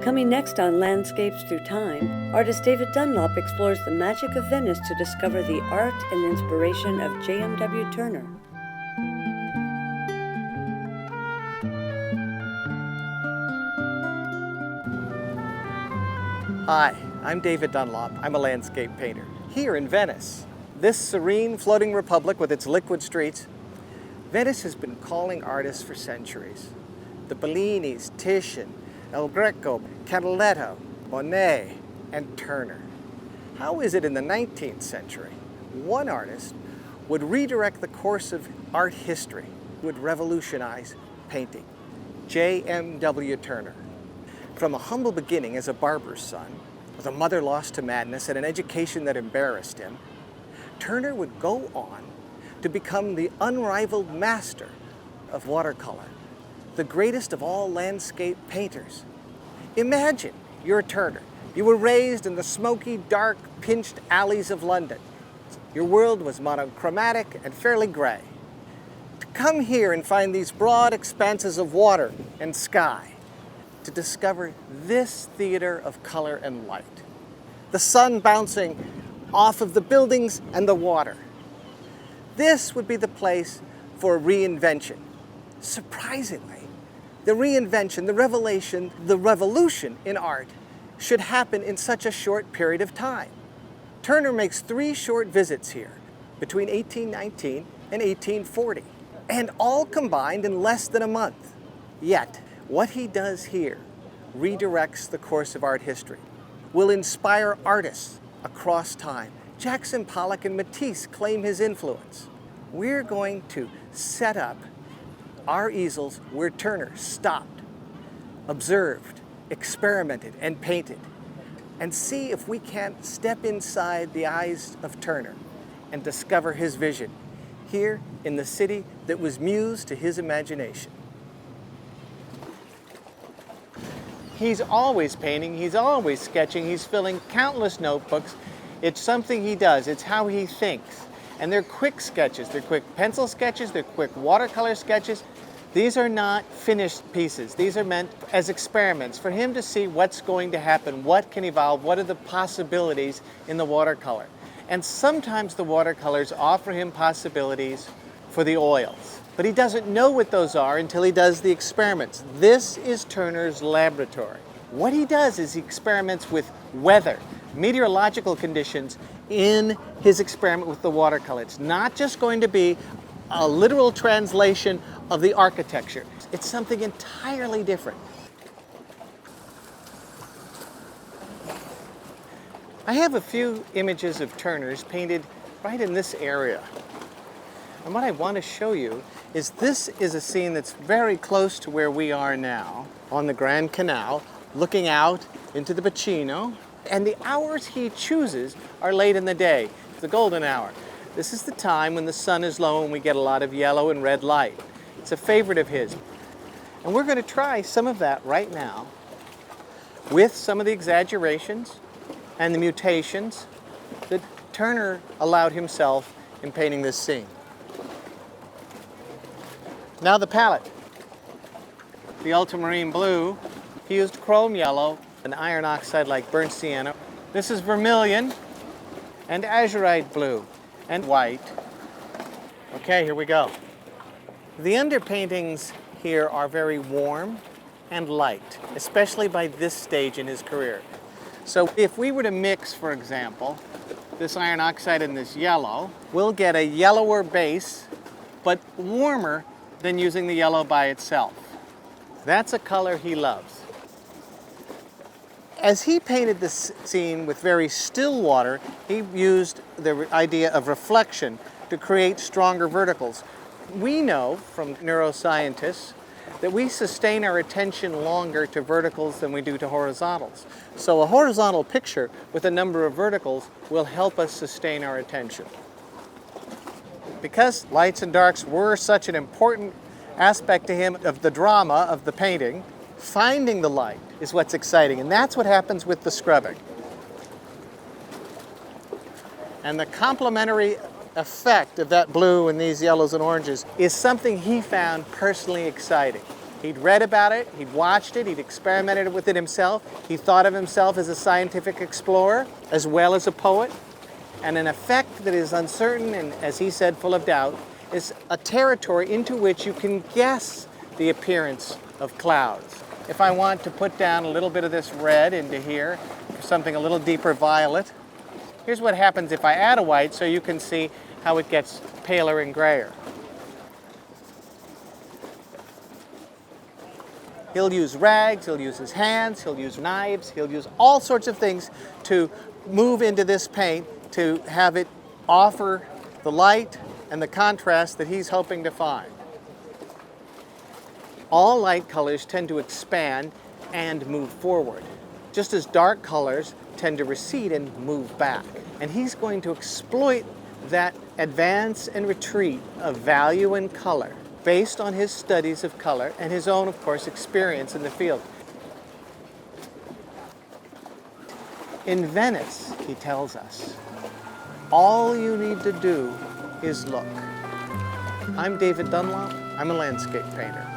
Coming next on Landscapes Through Time, artist David Dunlop explores the magic of Venice to discover the art and inspiration of J.M.W. Turner. Hi, I'm David Dunlop. I'm a landscape painter here in Venice. This serene floating republic with its liquid streets, Venice has been calling artists for centuries. The Bellinis, Titian, El Greco, Canaletto, Monet, and Turner. How is it in the 19th century, one artist would redirect the course of art history, would revolutionize painting? J.M.W. Turner. From a humble beginning as a barber's son, with a mother lost to madness and an education that embarrassed him, Turner would go on to become the unrivaled master of watercolor, the greatest of all landscape painters. Imagine you're Turner. You were raised in the smoky, dark, pinched alleys of London. Your world was monochromatic and fairly gray. To come here and find these broad expanses of water and sky, to discover this theater of color and light. The sun bouncing off of the buildings and the water. This would be the place for reinvention. Surprisingly, the reinvention, the revelation, the revolution in art should happen in such a short period of time. Turner makes 3 short visits here between 1819 and 1840, and all combined in less than a month. Yet, what he does here redirects the course of art history, will inspire artists across time. Jackson Pollock and Matisse claim his influence. We're going to set up our easels where Turner stopped, observed, experimented, and painted, and see if we can't step inside the eyes of Turner and discover his vision here in the city that was muse to his imagination. He's always painting, he's always sketching, he's filling countless notebooks. It's something he does, it's how he thinks. And they're quick sketches, they're quick pencil sketches, they're quick watercolor sketches. These are not finished pieces. These are meant as experiments for him to see what's going to happen, what can evolve, what are the possibilities in the watercolor. And sometimes the watercolors offer him possibilities for the oils. But he doesn't know what those are until he does the experiments. This is Turner's laboratory. What he does is he experiments with weather, meteorological conditions in his experiment with the watercolor. It's not just going to be a literal translation of the architecture. It's something entirely different. I have a few images of Turner's painted right in this area. And what I want to show you is this is a scene that's very close to where we are now, on the Grand Canal, looking out into the Bacino. And the hours he chooses are late in the day, the golden hour. This is the time when the sun is low and we get a lot of yellow and red light. It's a favorite of his. And we're going to try some of that right now with some of the exaggerations and the mutations that Turner allowed himself in painting this scene. Now the palette. The ultramarine blue, he used chrome yellow, an iron oxide like burnt sienna. This is vermilion and azurite blue and white. Okay, here we go. The underpaintings here are very warm and light, especially by this stage in his career. So if we were to mix, for example, this iron oxide and this yellow, we'll get a yellower base, but warmer than using the yellow by itself. That's a color he loves. As he painted this scene with very still water, he used the idea of reflection to create stronger verticals. We know from neuroscientists that we sustain our attention longer to verticals than we do to horizontals. So a horizontal picture with a number of verticals will help us sustain our attention. Because lights and darks were such an important aspect to him of the drama of the painting, finding the light is what's exciting, and that's what happens with the scrubbing. And the complementary effect of that blue and these yellows and oranges is something he found personally exciting. He'd read about it, he'd watched it, he'd experimented with it himself. He thought of himself as a scientific explorer as well as a poet. And an effect that is uncertain and, as he said, full of doubt, is a territory into which you can guess the appearance of clouds. If I want to put down a little bit of this red into here, something a little deeper violet, here's what happens if I add a white so you can see how it gets paler and grayer. He'll use rags, he'll use his hands, he'll use knives, he'll use all sorts of things to move into this paint to have it offer the light and the contrast that he's hoping to find. All light colors tend to expand and move forward, just as dark colors tend to recede and move back. And he's going to exploit that advance and retreat of value and color based on his studies of color and his own, of course, experience in the field. In Venice, he tells us, all you need to do is look. I'm David Dunlop. I'm a landscape painter.